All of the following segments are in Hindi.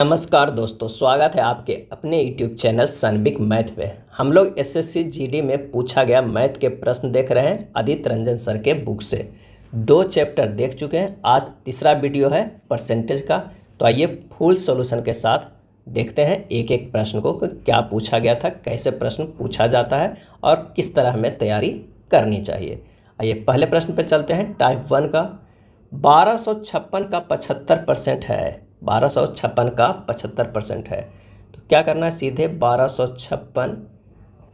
नमस्कार दोस्तों, स्वागत है आपके अपने YouTube चैनल सनबिक मैथ पे। हम लोग एसएससी जीडी में पूछा गया मैथ के प्रश्न देख रहे हैं आदित्य रंजन सर के बुक से। 2 चैप्टर देख चुके हैं, आज तीसरा वीडियो है परसेंटेज का। तो आइए फुल सॉल्यूशन के साथ देखते हैं एक एक प्रश्न को कि क्या पूछा गया था, कैसे प्रश्न पूछा जाता है और किस तरह हमें तैयारी करनी चाहिए। आइए पहले प्रश्न पर चलते हैं। टाइप 1 का 1256 का 75% है। 1256 का 75% है, तो क्या करना है, सीधे 1256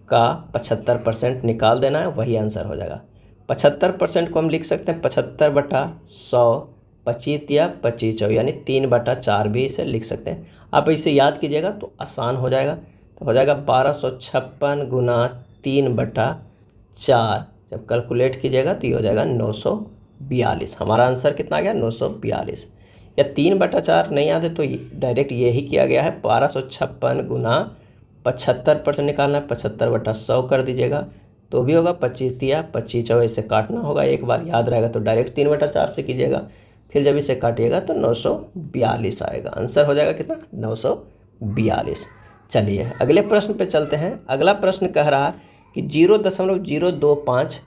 का 75% निकाल देना है, वही आंसर हो जाएगा। 75% को हम लिख सकते हैं 75/100, 25 या 25 यानी 3/4 भी इसे लिख सकते हैं। आप इसे याद कीजिएगा तो आसान हो जाएगा। तो हो जाएगा 1256 गुना 3/4, जब कैलकुलेट कीजिएगा तो ये हो जाएगा 942। हमारा आंसर कितना आ गया, 942। या 3/4 नहीं याद है तो डायरेक्ट यही किया गया है। 1256 गुना 75% निकालना है, 75/100 कर दीजिएगा तो भी होगा 25 या 25, इसे काटना होगा, एक बार याद रहेगा तो डायरेक्ट 3/4 से कीजिएगा, फिर जब इसे काटिएगा तो 942 आएगा। आंसर हो जाएगा कितना, 942। चलिए अगले प्रश्न पे चलते हैं। अगला प्रश्न कह रहा है कि 0.025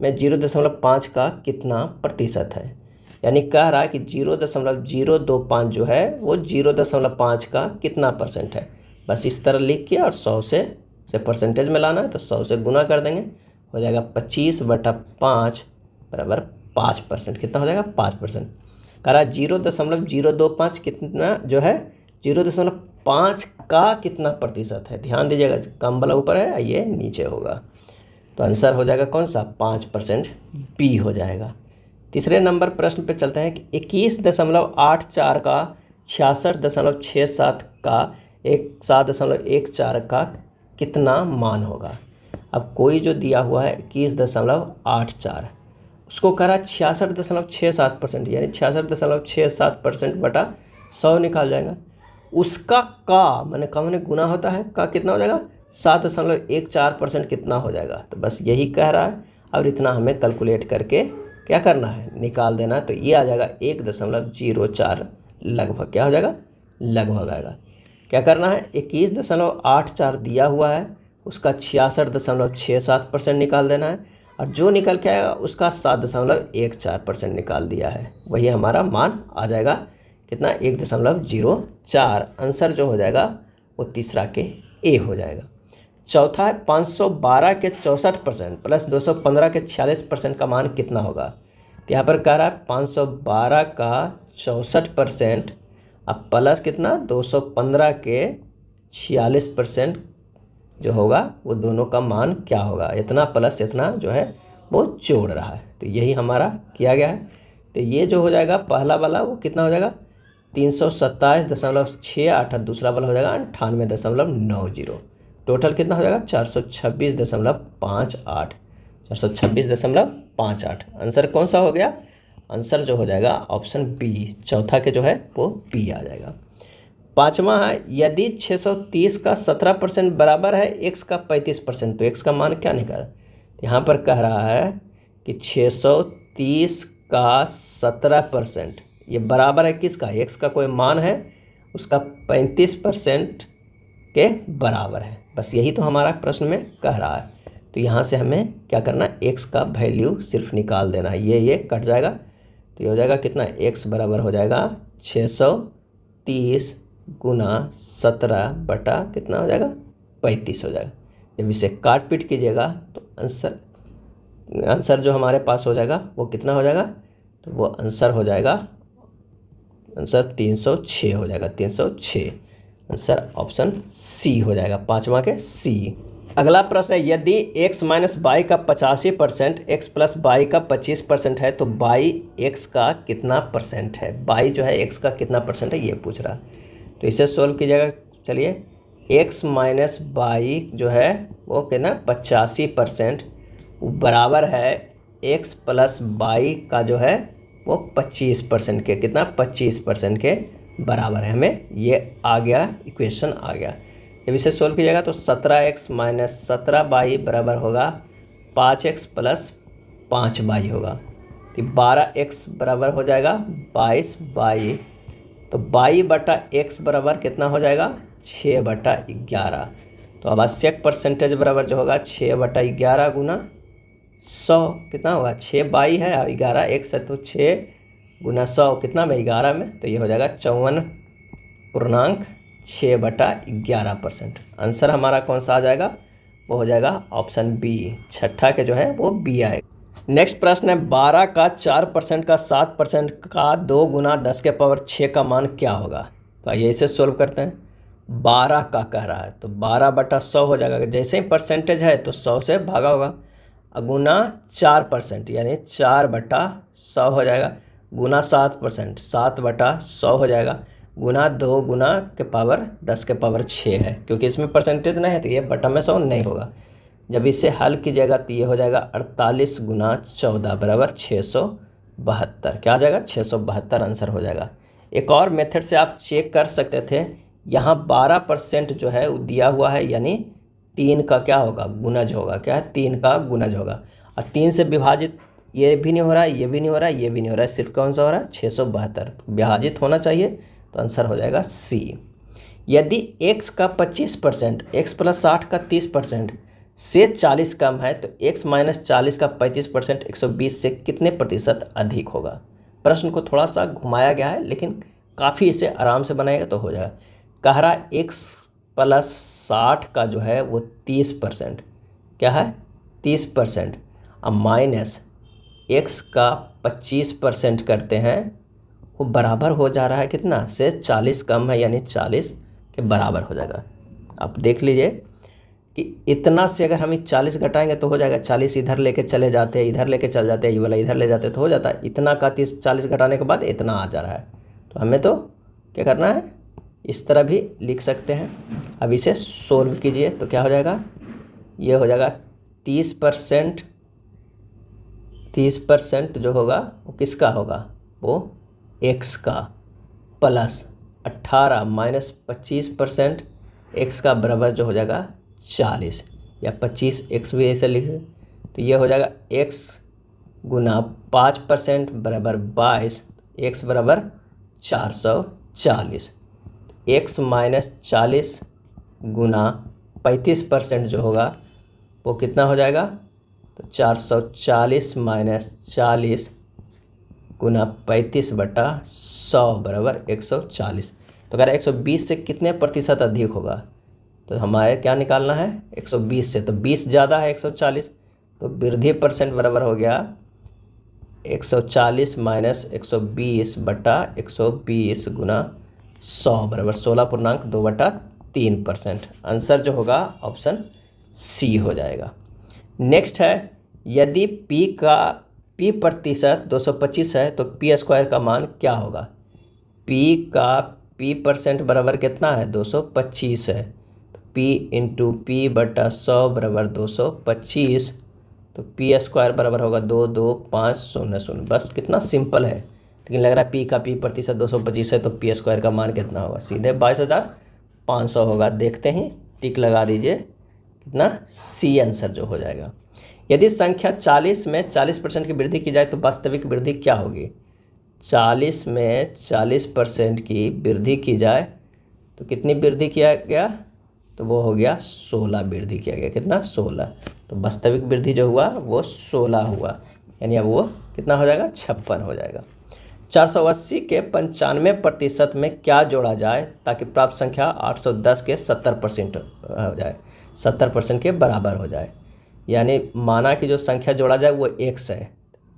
में 0.5 का कितना प्रतिशत है। यानी कह रहा है कि 0.025 जो है वो 0.5 का कितना परसेंट है। बस इस तरह लिख के और 100 से परसेंटेज में लाना है, तो 100 से गुना कर देंगे, हो जाएगा 25/5 बराबर 5%। कितना हो जाएगा, 5%। कह रहा है 0.025 कितना जो है 0.5 का कितना प्रतिशत है। ध्यान दीजिएगा, कम वाला ऊपर है, ये नीचे होगा, तो आंसर हो जाएगा कौन सा, 5%, बी हो जाएगा। तीसरे नंबर प्रश्न पे चलते हैं कि 21.84 का 66.67 का 7.14 का कितना मान होगा। अब कोई जो दिया हुआ है 21.84, उसको कह रहा है 66.67%, यानी 66.67% बटा 100 निकाल जाएगा। उसका का मैंने गुना होता है, का कितना हो जाएगा, 7.14% कितना हो जाएगा। तो बस यही कह रहा है, और इतना हमें कैलकुलेट करके क्या करना है, निकाल देना है। तो ये आ जाएगा 1.04 लगभग, क्या हो जाएगा, लगभग आएगा। क्या करना है, 21.84 दिया हुआ है, उसका 66.67% निकाल देना है, और जो निकल के आएगा उसका 7.14% निकाल दिया है, वही हमारा मान आ जाएगा कितना, 1.04। आंसर जो हो जाएगा वो तीसरा के ए हो जाएगा। चौथा है 512 के 64% प्लस 215 के 46% का मान कितना होगा। तो यहाँ पर कह रहा है 512 का 64% अब प्लस कितना, 215 के 46% जो होगा वो दोनों का मान क्या होगा। इतना प्लस इतना जो है वो जोड़ रहा है, तो यही हमारा किया गया है। तो ये जो हो जाएगा पहला वाला वो कितना हो जाएगा, 327.68, दूसरा वाला हो जाएगा 98.90। टोटल कितना हो जाएगा, 426.58, 426.58। आंसर कौन सा हो गया, आंसर जो हो जाएगा ऑप्शन बी, चौथा के जो है वो बी आ जाएगा। पाँचवा है, यदि 630 का 17% बराबर है x का 35%, तो x का मान क्या निकाला। यहाँ पर कह रहा है कि 630 का 17% ये बराबर है किसका, x का कोई मान है, उसका 35% के बराबर है। बस यही तो हमारा प्रश्न में कह रहा है। तो यहाँ से हमें क्या करना है, x का वैल्यू सिर्फ निकाल देना है, ये कट जाएगा, तो ये हो जाएगा कितना, x बराबर हो जाएगा 630 गुना 17 बटा कितना हो जाएगा, 35 हो जाएगा। जब इसे काट पीट कीजिएगा तो आंसर जो हमारे पास हो जाएगा वो कितना हो जाएगा, तो वो आंसर हो जाएगा, आंसर 306 हो जाएगा, 306। आंसर ऑप्शन सी हो जाएगा, पाँचवा के सी। अगला प्रश्न है, यदि x माइनस बाई का 85%, x प्लस बाई का 25% है, तो बाई x का कितना परसेंट है। बाई जो है x का कितना परसेंट है ये पूछ रहा है, तो इसे सोल्व कीजिएगा। चलिए, x माइनस बाई जो है वो कितना, 85% बराबर है x प्लस बाई का जो है वो 25% के, कितना, 25% के बराबर है। हमें ये आ गया, इक्वेशन आ गया। जब इसे सोल्व कीजिएगा तो 17x माइनस 17y बराबर होगा 5x प्लस 5y होगा, तो 12x बराबर हो जाएगा 22y तो बाई बटा एक्स बराबर कितना हो जाएगा 6/11। तो आवश्यक परसेंटेज बराबर जो होगा 6/11 गुना 100 कितना होगा 6 बाई है और 11 एक्स है, तो 6 गुना 100 कितना में 11 में, तो ये हो जाएगा 54.6/11%। आंसर हमारा कौन सा आ जाएगा, वो हो जाएगा ऑप्शन बी, छठा के जो है वो बी आएगा। नेक्स्ट प्रश्न है 12 का 4% का 7% का 2 गुना 10 के पावर 6 का मान क्या होगा। तो आइए इसे सोल्व करते हैं। 12 का कह रहा है तो 12/100 हो जाएगा, जैसे ही परसेंटेज है तो 100 से भागा होगा, गुना 4% यानी 4/100 हो जाएगा, गुना 7% 7/100 हो जाएगा, गुना 2 गुना के पावर 10 के पावर 6 है, क्योंकि इसमें परसेंटेज नहीं है तो ये बटा में 100 नहीं होगा। जब इसे हल कीजिएगा तो ये हो जाएगा 48 गुना 14 बराबर 672। क्या आ जाएगा 672 आंसर हो जाएगा। एक और मेथड से आप चेक कर सकते थे, यहाँ 12% जो है वो दिया हुआ है, यानी 3 का क्या होगा गुणज होगा, क्या है 3 का गुणज होगा, और 3 से विभाजित ये भी नहीं हो रहा है, ये भी नहीं हो रहा है, ये भी नहीं हो रहा है, सिर्फ कौन सा हो रहा है 672, विभाजित होना चाहिए, तो आंसर हो जाएगा सी। यदि x का 25%, x प्लस 60 का 30% से 40 कम है तो x माइनस 40 का 35% 120 से कितने प्रतिशत अधिक होगा। प्रश्न को थोड़ा सा घुमाया गया है, लेकिन काफ़ी इसे आराम से बनाएगा तो हो जाएगा। कह रहा है x प्लस 60 का जो है वो 30%, क्या है 30%, अब माइनस x का 25% करते हैं, वो बराबर हो जा रहा है कितना से 40 कम है, यानी 40 के बराबर हो जाएगा। आप देख लीजिए कि इतना से अगर हम 40 घटाएंगे तो हो जाएगा, 40 इधर लेके चले जाते हैं, इधर लेके चल जाते हैं, ये वाला इधर ले जाते हैं तो हो जाता है, इतना का 40 घटाने के बाद इतना आ जा रहा है। तो हमें तो क्या करना है, इस तरह भी लिख सकते हैं। अब इसे सोल्व कीजिए तो क्या हो जाएगा, ये हो जाएगा 30% जो होगा वो किसका होगा, वो x का, प्लस 18 माइनस 25% x का बराबर जो हो जाएगा 40, या 25x भी ऐसे लिख, तो ये हो जाएगा x गुना 5% बराबर 22, x बराबर 440, x माइनस 40 गुना 35% जो होगा वो कितना हो जाएगा, तो 440 माइनस 40 गुना 35/100 बराबर 140। तो कह रहा है 120 से कितने प्रतिशत अधिक होगा, तो हमारे क्या निकालना है 120 से, तो 20 ज़्यादा है 140, तो वृद्धि परसेंट बराबर हो गया 140 माइनस 120/120 गुना 100 बराबर 16.2/3%। आंसर जो होगा ऑप्शन सी हो जाएगा। नेक्स्ट है यदि P प्रतिशत 225 है तो P² का मान क्या होगा। P% बराबर कितना है 225 है, तो P इंटू P/100 बराबर 225, तो P² बराबर होगा 22500। बस कितना सिंपल है, लेकिन लग रहा है P का P% 225 है तो P² का मान कितना होगा, सीधे 22,500 होगा। देखते ही टिक लगा दीजिए, कितना सी आंसर जो हो जाएगा। यदि संख्या 40 में 40% की वृद्धि की जाए तो वास्तविक वृद्धि क्या होगी। 40 में 40% की वृद्धि की जाए तो कितनी वृद्धि किया गया, तो वो हो गया 16 वृद्धि किया गया, कितना 16, तो वास्तविक वृद्धि जो हुआ वो 16 हुआ, यानी अब वो कितना हो जाएगा 56 हो जाएगा। 480 के 95% में क्या जोड़ा जाए ताकि प्राप्त संख्या 810 के 70% हो जाए, 70% के बराबर हो जाए। यानी माना कि जो संख्या जोड़ा जाए वो x है,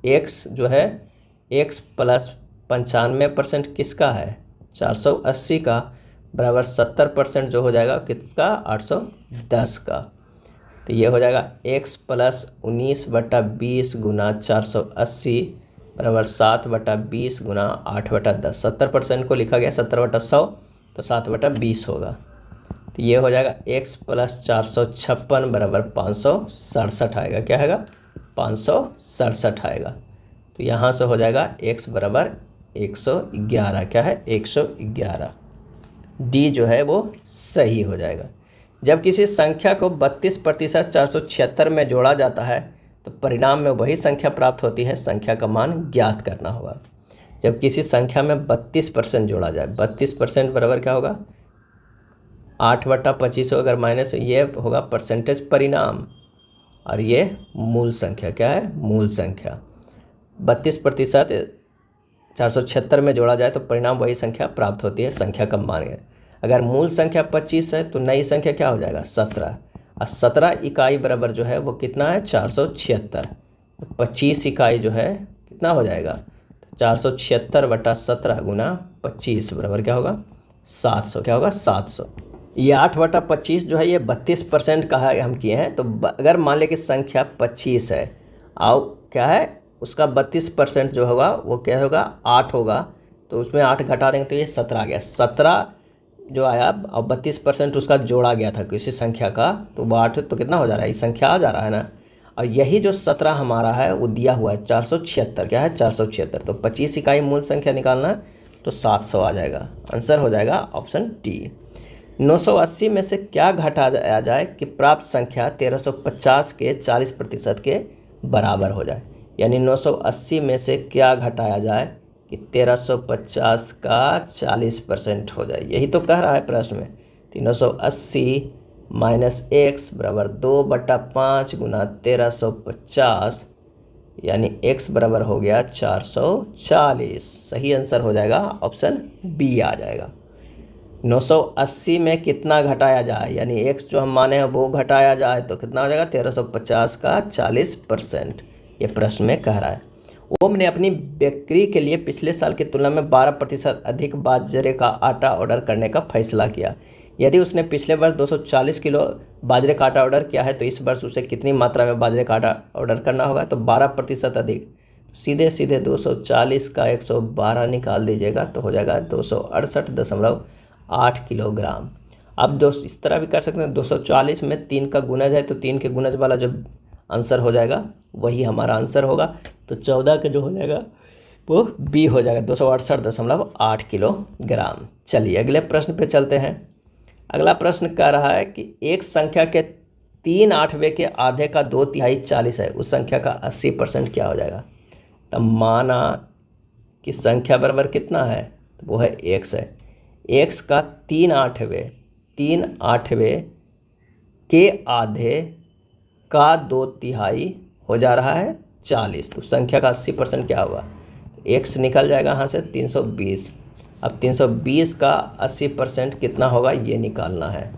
x जो है x प्लस 95% किसका है 480 का, बराबर 70% जो हो जाएगा किसका 810 का, तो ये हो जाएगा x प्लस 19/20 गुना 480 बराबर 7/20 गुना 8/10। 70% को लिखा गया 70/100, तो 7/20 होगा, तो ये हो जाएगा x प्लस 456 बराबर 567 आएगा, क्या आएगा 567 आएगा। तो यहाँ से हो जाएगा x बराबर 111, क्या है 111, डी जो है वो सही हो जाएगा। जब किसी संख्या को 32% 476 में जोड़ा जाता है तो परिणाम में वही संख्या प्राप्त होती है, संख्या का मान ज्ञात करना होगा। जब किसी संख्या में 32% जोड़ा जाए, 32% बराबर क्या होगा 8/25 अगर माइनस, ये होगा परसेंटेज परिणाम, और ये मूल संख्या क्या है, मूल संख्या। 32% 476 में जोड़ा जाए तो परिणाम वही संख्या प्राप्त होती है, संख्या का मान है। अगर मूल संख्या 25 है तो नई संख्या क्या हो जाएगा 17, और 17 इकाई बराबर जो है वो कितना है 476। 25 इकाई जो है कितना हो जाएगा 476/17 गुना 25 बराबर क्या होगा 700, क्या होगा 700। ये 8/25 जो है ये 32% का है हम किए हैं। तो अगर मान लें कि संख्या 25 है और क्या है उसका 32% जो होगा वो क्या होगा 8 होगा, तो उसमें 8 घटा देंगे तो ये 17 आ गया। 17 जो आया और 32% उसका जोड़ा गया था किसी संख्या का, तो वो 8 तो कितना हो जा रहा है, ये संख्या आ जा रहा है ना। और यही जो 17 हमारा है वो दिया हुआ है 476, क्या है 476। तो 25 इकाई मूल संख्या निकालना है तो 700 आ जाएगा। आंसर हो जाएगा ऑप्शन डी। 980 में से क्या घटाया जाए कि प्राप्त संख्या 1350 के 40% के बराबर हो जाए। यानी 980 में से क्या घटाया जाए कि 1350 का 40% हो जाए, यही तो कह रहा है प्रश्न में। 980 माइनस एक्स बराबर 2/5 गुना 1350, यानी x बराबर हो गया 440। सही आंसर हो जाएगा ऑप्शन बी आ जाएगा। 980 में कितना घटाया जाए, यानी x जो हम माने हैं वो घटाया जाए तो कितना हो जाएगा 1350 का 40%, ये प्रश्न में कह रहा है। ओम ने अपनी बेकरी के लिए पिछले साल की तुलना में 12% अधिक बाजरे का आटा ऑर्डर करने का फैसला किया। यदि उसने पिछले वर्ष 240 किलो बाजरे का आटा ऑर्डर किया है तो इस वर्ष उसे कितनी मात्रा में बाजरे का आटा ऑर्डर करना होगा। तो 12% अधिक, सीधे सीधे 240 का 112 निकाल दीजिएगा तो हो जाएगा 268.8 किलोग्राम। अब दोस्त इस तरह भी कर सकते हैं, 240 में 3 का गुणज है तो 3 के गुणज वाला जो आंसर हो जाएगा वही हमारा आंसर होगा। तो 14 का जो हो जाएगा वो बी हो जाएगा 268.8 किलोग्राम। चलिए अगले प्रश्न पे चलते हैं। अगला प्रश्न कह रहा है कि एक संख्या के 3/8 के आधे का 2/3 40 है, उस संख्या का 80% क्या हो जाएगा। तब माना कि संख्या बराबर कितना है, तो वो है x है। x का 3/8 के आधे का 2/3 हो जा रहा है 40, तो संख्या का 80% क्या होगा। x निकल जाएगा यहाँ से 320। अब 320 का 80% कितना होगा ये निकालना है,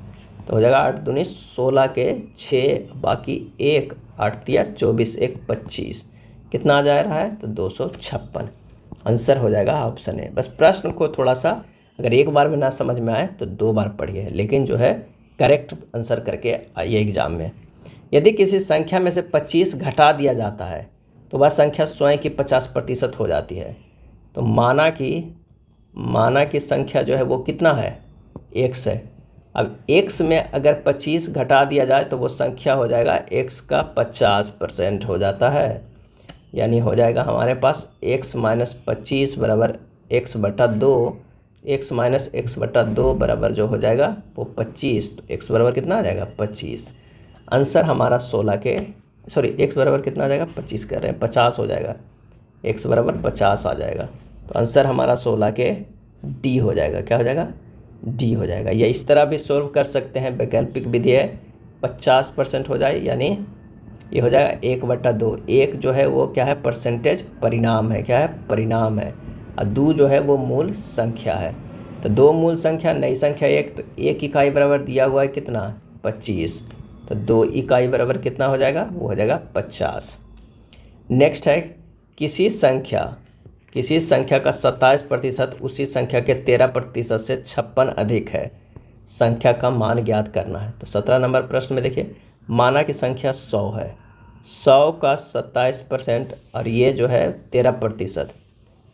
तो हो जाएगा 8 दूनी 16 के 6 बाकी 1 8 तिया 24 1 25, कितना आ जा रहा है तो 256। आंसर हो जाएगा ऑप्शन ए। बस प्रश्न को थोड़ा सा अगर एक बार में ना समझ में आए तो 2 बार पढ़िए, लेकिन जो है करेक्ट आंसर करके आइए एग्जाम में। यदि किसी संख्या में से 25 घटा दिया जाता है तो वह संख्या स्वयं की 50% हो जाती है। तो माना कि संख्या जो है वो कितना है x है। अब x में अगर 25 घटा दिया जाए तो वो संख्या हो जाएगा x का 50% हो जाता है। यानी हो जाएगा हमारे पास x माइनस 25 बराबर x/2, x माइनस x/2 बराबर जो हो जाएगा वो 25। तो x बराबर कितना आ जाएगा 25। आंसर हमारा 16 के x बराबर कितना आ जाएगा 25 कर रहे हैं 50 हो जाएगा, x बराबर 50 आ जाएगा। तो आंसर हमारा 16 के डी हो जाएगा, क्या हो जाएगा डी हो जाएगा। या इस तरह भी सोल्व कर सकते हैं, वैकल्पिक विधि है 50% हो जाए, यानी ये हो जाएगा 1/2। 1 जो है वो क्या है परसेंटेज परिणाम है, क्या है परिणाम है, और 2 जो है वो मूल संख्या है। तो 2 मूल संख्या नई संख्या 1, तो 1 इकाई बराबर दिया हुआ है कितना 25, तो 2 इकाई बराबर कितना हो जाएगा वो हो जाएगा 50। नेक्स्ट है किसी संख्या का 27% उसी संख्या के 13% से 56 अधिक है, संख्या का मान ज्ञात करना है। तो 17 नंबर प्रश्न में देखिए, माना कि संख्या 100 है, 100 का 27% और ये जो है 13%,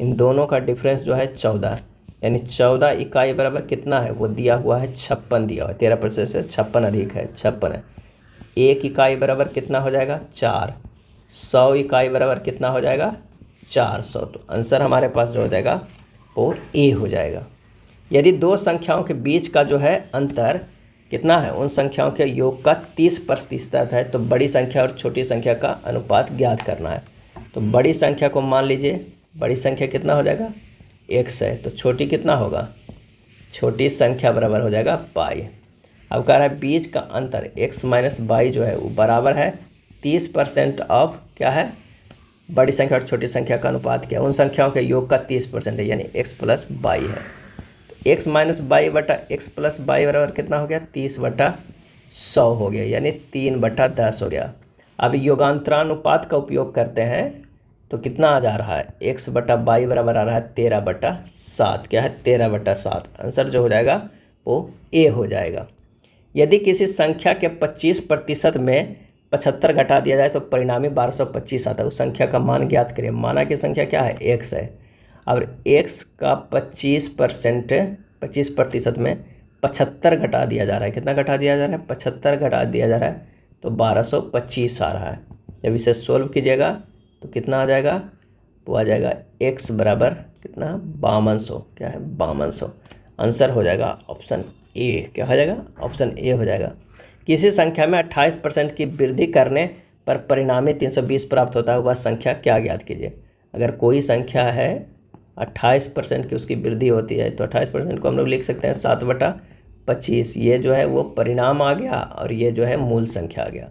इन दोनों का डिफरेंस जो है 14, यानी 14 इकाई बराबर कितना है वो दिया हुआ है 56 दिया हुआ है, 13% से 56 अधिक है 56 है। 1 इकाई बराबर कितना हो जाएगा 4, 100 इकाई बराबर कितना हो जाएगा 400। तो आंसर हमारे पास जो हो जाएगा वो ए हो जाएगा। यदि 2 संख्याओं के बीच का जो है अंतर कितना है, उन संख्याओं के योग का 30% है, तो बड़ी संख्या और छोटी संख्या का अनुपात ज्ञात करना है। तो बड़ी संख्या को मान लीजिए बड़ी संख्या कितना हो जाएगा, x है, तो छोटी कितना होगा, छोटी संख्या बराबर हो जाएगा पाई। अब कह रहा है बीच का अंतर x माइनस बाई जो है वो बराबर है 30% ऑफ क्या है, बड़ी संख्या और छोटी संख्या का अनुपात क्या है, उन संख्याओं के योग का 30% है, यानी x प्लस बाई है। तो x माइनस बाई बटा x प्लस बाई बराबर कितना हो गया, 30/100 हो गया, यानी 3/10 हो गया। अब योगांतरानुपात का उपयोग करते हैं तो कितना आ जा रहा है, x बटा बाई बराबर आ रहा है 13/7, क्या है 13/7। आंसर जो हो जाएगा वो ए हो जाएगा। यदि किसी संख्या के 25% में 75 घटा दिया जाए तो परिणामी 1225 आता है। उस संख्या का मान ज्ञात करिए। माना की संख्या क्या है, x है। और x का 25% में 75 घटा दिया जा रहा है, कितना घटा दिया जा रहा है, 75 घटा दिया जा रहा है, तो 1225 आ रहा है। जब इसे सोल्व कीजिएगा तो कितना आ जाएगा, वो आ जाएगा x बराबर कितना, 5200, क्या है 5200। आंसर हो जाएगा ऑप्शन ए, क्या हो जाएगा, ऑप्शन ए हो जाएगा। किसी संख्या में 28% की वृद्धि करने पर परिणामी 320 प्राप्त होता है, वह संख्या क्या ज्ञात कीजिए। अगर कोई संख्या है 28% की उसकी वृद्धि होती है तो 28% को हम लोग लिख सकते हैं 7/25। ये जो है वो परिणाम आ गया और ये जो है मूल संख्या आ गया।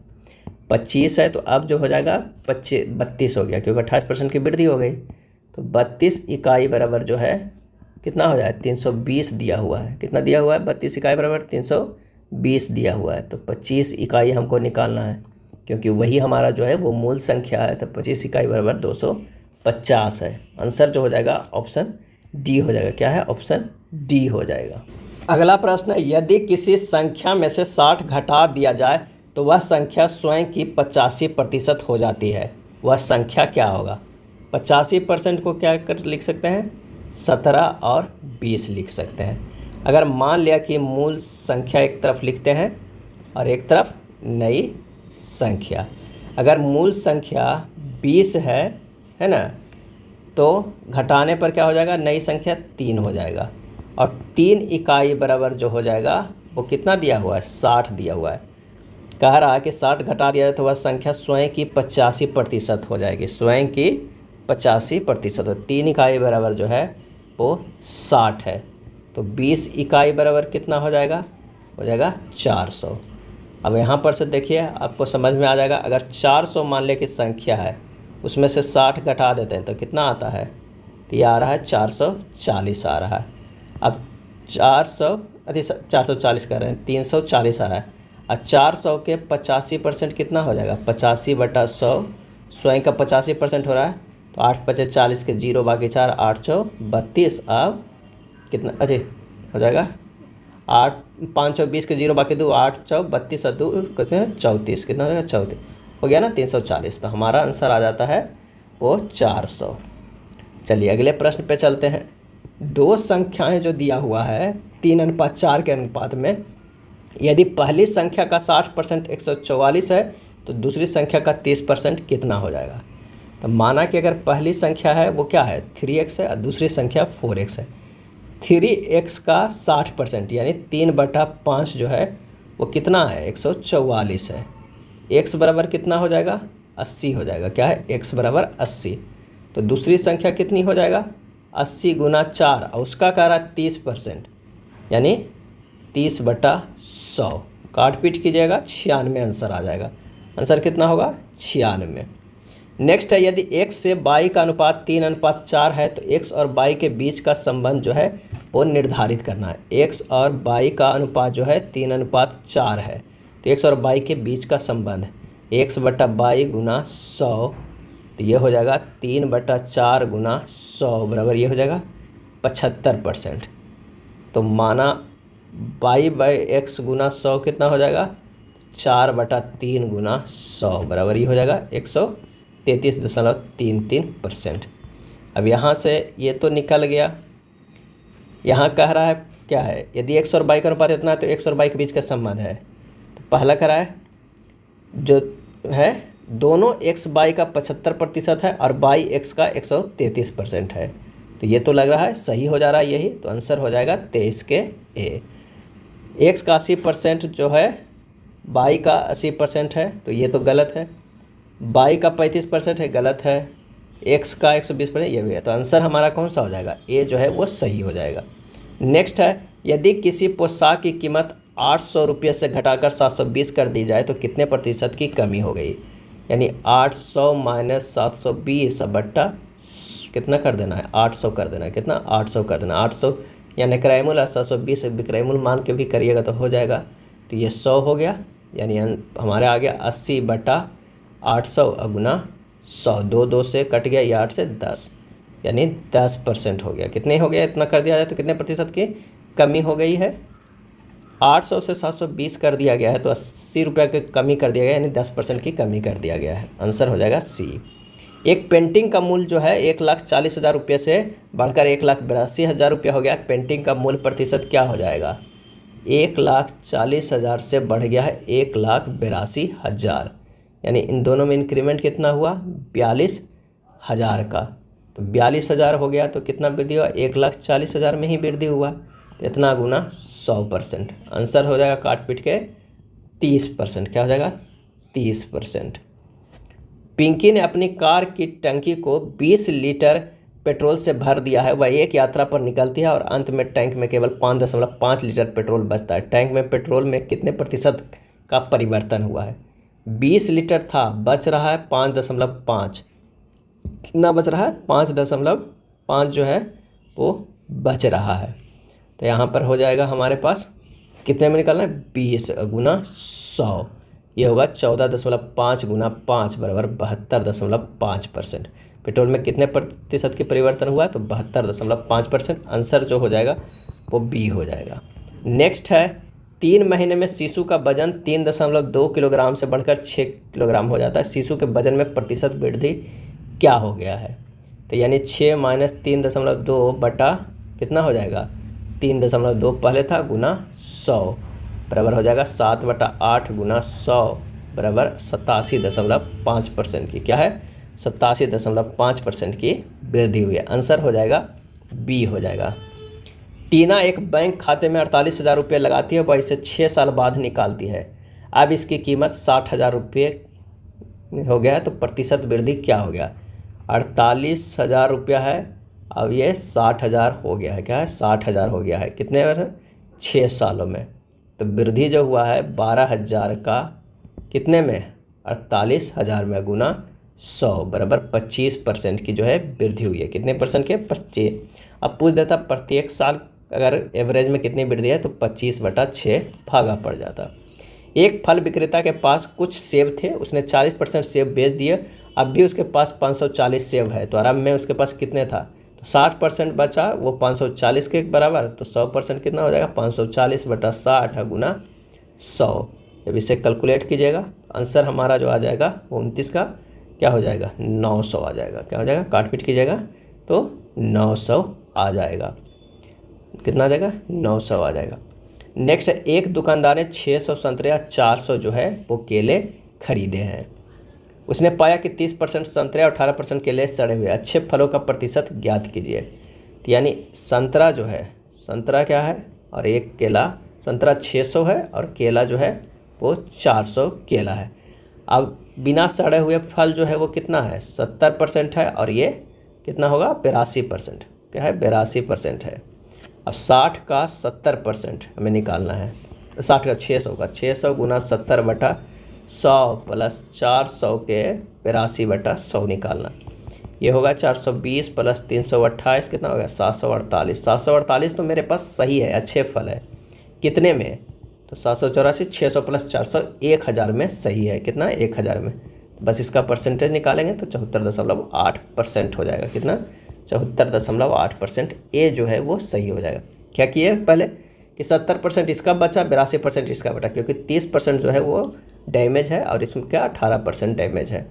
25 है तो अब जो हो जाएगा 32 हो गया, क्योंकि 28% की वृद्धि हो गई। तो 32 इकाई बराबर जो है कितना हो जाए, 320 दिया हुआ है। कितना दिया हुआ है, 32 इकाई बराबर 320 दिया हुआ है। तो 25 इकाई हमको निकालना है, क्योंकि वही हमारा जो है वो मूल संख्या है। तो 25 इकाई बराबर 250 है। आंसर जो हो जाएगा ऑप्शन डी हो जाएगा, क्या है, ऑप्शन डी हो जाएगा। अगला प्रश्न है, यदि किसी संख्या में से 60 घटा दिया जाए तो वह संख्या स्वयं की 85% हो जाती है, वह संख्या क्या होगा। 85% को क्या कर लिख सकते हैं, 17 और 20 लिख सकते हैं। अगर मान लिया कि मूल संख्या एक तरफ लिखते हैं और एक तरफ नई संख्या। अगर मूल संख्या 20 है ना, तो घटाने पर क्या हो जाएगा, नई संख्या 3 हो जाएगा। और 3 इकाई बराबर जो हो जाएगा वो कितना दिया हुआ है, 60 दिया हुआ है। कह रहा है कि 60 घटा दिया जाए तो वह संख्या स्वयं की 85% हो जाएगी, स्वयं की 85%। 3 इकाई बराबर जो है वो 60 है, तो 20 इकाई बराबर कितना हो जाएगा, हो जाएगा 400। अब यहाँ पर से देखिए आपको समझ में आ जाएगा। अगर 400 मान ले की संख्या है, उसमें से 60 घटा देते हैं तो कितना आता है, तो ये आ रहा है 440 आ रहा है। अब 440 कर रहे हैं, 340 आ रहा है। और 400 के 85% कितना हो जाएगा, 85/100, स्वयं का 85% हो रहा है। तो 8×5=40 के 0 बाकी 4, 832। अब कितना अरे हो जाएगा 520 के 0 बाकी 2, 8×4=32 और 2 कितने हैं 34, कितना हो जाएगा 34 हो गया ना, 340। तो हमारा आंसर आ जाता है वो 400। चलिए अगले प्रश्न पे चलते हैं। दो संख्याएं जो दिया हुआ है 3:4 के अनुपात में, यदि पहली संख्या का 60% 144 है तो दूसरी संख्या का 30% कितना हो जाएगा। तो माना कि अगर पहली संख्या है वो क्या है 3x है और दूसरी संख्या 4x है। 3x का 60% यानी 3/5 जो है वो कितना है 144 है। x बराबर कितना हो जाएगा 80 हो जाएगा, क्या है x बराबर 80। तो दूसरी संख्या कितनी हो जाएगा 80 × 4 और उसका कह रहा 30% यानी 30/100। काट पीट कीजिएगा 96 आंसर आ जाएगा। आंसर कितना होगा 96। नेक्स्ट है, यदि x से y का अनुपात 3:4 है तो x और y के बीच का संबंध जो है वो निर्धारित करना है। x और y का अनुपात जो है 3:4 है, तो x और y के बीच का संबंध x/y × 100, तो ये हो जाएगा 3/4 × 100 बराबर ये हो जाएगा 75%। तो माना y/x × 100 कितना हो जाएगा 4/3 × 100 बराबर ये हो जाएगा 133.33%। अब यहाँ से ये तो निकल गया। यहाँ कह रहा है क्या है, यदि x और y का अनुपात इतना है तो x और y के बीच का संबंध है। तो पहला कह रहा है जो है दोनों x y का 75% है और y x का 133% है। तो ये तो लग रहा है सही हो जा रहा है यही, तो आंसर हो जाएगा 23 के ए। x का 80% जो है y का 80% है, तो ये तो गलत है। y का 35% है, गलत है। एक्स का 120%, ये भी है। तो आंसर हमारा कौन सा हो जाएगा, ए जो है वो सही हो जाएगा। नेक्स्ट है, यदि किसी पोशाक की कीमत 800 रुपये से घटाकर 720 कर दी जाए तो कितने प्रतिशत की कमी हो गई। यानी 800 माइनस 720 बट्टा कितना कर देना है, 800 कर देना है, कितना 800 कर देना, 800 यानी क्रयमूल 720 विक्रयमूल मान के भी करिएगा तो हो जाएगा। तो ये 100 हो गया, यानी हमारे आ गया 80 बटा 800 गुना 100, 2 से कट गया, ये 8 से 10, यानी 10% हो गया। कितने हो गया, इतना कर दिया जाए तो कितने प्रतिशत की कमी हो गई है। 800 से 720 कर दिया गया है तो 80 रुपये की कमी कर दिया गया, यानी 10% की कमी कर दिया गया है। आंसर हो जाएगा सी। एक पेंटिंग का मूल्य जो है 1,40,000 रुपये से बढ़कर 1,82,000 रुपये हो गया। पेंटिंग का मूल्य प्रतिशत क्या हो जाएगा, 1,40,000 से बढ़ गया है 1,82,000, यानी इन दोनों में इंक्रीमेंट कितना हुआ, 42,000 का। तो 42,000 हो गया तो कितना वृद्धि हुआ, 1,40,000 में ही वृद्धि हुआ, तो इतना गुना 100%। आंसर हो जाएगा काट पीट के 30%। क्या हो जाएगा, 30%। पिंकी ने अपनी कार की टंकी को 20 लीटर पेट्रोल से भर दिया है। वह एक यात्रा पर निकलती है और अंत में टैंक में केवल 5.5 लीटर पेट्रोल बचता है। टैंक में पेट्रोल में कितने प्रतिशत का परिवर्तन हुआ है। 20 लीटर था, बच रहा है 5.5, कितना बच रहा है, 5.5 जो है वो बच रहा है। तो यहाँ पर हो जाएगा हमारे पास कितने में निकालना है, 20 गुना 100, ये होगा 14.5 गुना 5 बराबर 72.5%। पेट्रोल में कितने प्रतिशत के परिवर्तन हुआ है, तो 72.5%। आंसर जो हो जाएगा वो बी हो जाएगा। नेक्स्ट है, 3 महीने में शिशु का वजन 3.2 किलोग्राम से बढ़कर 6 किलोग्राम हो जाता है। शिशु के वजन में प्रतिशत वृद्धि क्या हो गया है। तो यानी 6 माइनस 3.2 बटा कितना हो जाएगा, 3.2 पहले था गुना 100 बराबर हो जाएगा 7/8 गुना 100 बराबर 87.5% की क्या है, 87.5% की वृद्धि हुई है। आंसर हो जाएगा बी हो जाएगा। टीना एक बैंक खाते में 48,000 रुपये लगाती है, वह इसे 6 साल बाद निकालती है। अब इसकी कीमत 60,000 रुपये हो गया है, तो प्रतिशत वृद्धि क्या हो गया, 48,000 रुपया है, अब ये 60,000 हो गया है। क्या है, 60,000 हो गया है, कितने बार, 6 सालों में। तो वृद्धि जो हुआ है 12,000 का कितने में, 48,000 में गुना 100 बराबर 25% की जो है वृद्धि हुई है। कितने परसेंट के, 25। अब पूछ देता प्रत्येक साल अगर एवरेज में कितनी वृद्धि है, तो 25/6 भागा पड़ जाता। एक फल विक्रेता के पास कुछ सेब थे, उसने 40% सेब बेच दिए। अब भी उसके पास 540 सेब है, तो आराम में उसके पास कितने था, तो 60% बचा, वो 540 के बराबर, तो 100% कितना हो जाएगा, 540/60 गुना 100। जब इसे कैलकुलेट कीजिएगा आंसर हमारा जो आ जाएगा वो 29 का क्या हो जाएगा, 900 आ जाएगा। क्या हो जाएगा, काट पीट कीजिएगा तो 900 आ जाएगा। कितना आ जाएगा, 900 आ जाएगा। नेक्स्ट, एक दुकानदार ने 600 संतरे या 400 जो है वो केले खरीदे हैं। उसने पाया कि 30% संतरे और 18% केले सड़े हुए। अच्छे फलों का प्रतिशत ज्ञात कीजिए। तो यानी संतरा जो है, संतरा क्या है, और एक केला, संतरा 600 है और केला जो है वो 400 केला है। अब बिना सड़े हुए फल जो है वो कितना है, 70% है, और ये कितना होगा, 82%। क्या है, 82% है। अब 60 का 70% हमें निकालना है। 60 का 600 का 600 गुना 70/100 प्लस 400 के 82/100 निकालना। ये होगा 420 प्लस 328 कितना होगा, 748। 748 तो मेरे पास सही है, अच्छे फल है। कितने में, तो 784, 600 प्लस 400 1000 में सही है। कितना, 1000 में। बस इसका परसेंटेज निकालेंगे तो 74.8% हो जाएगा। कितना, 74.8%। ए जो है वो सही हो जाएगा। क्या किए पहले कि 70% इसका बचा, 82% इसका बचा, क्योंकि 30% जो है वो डैमेज है और इसमें क्या 18% डैमेज है।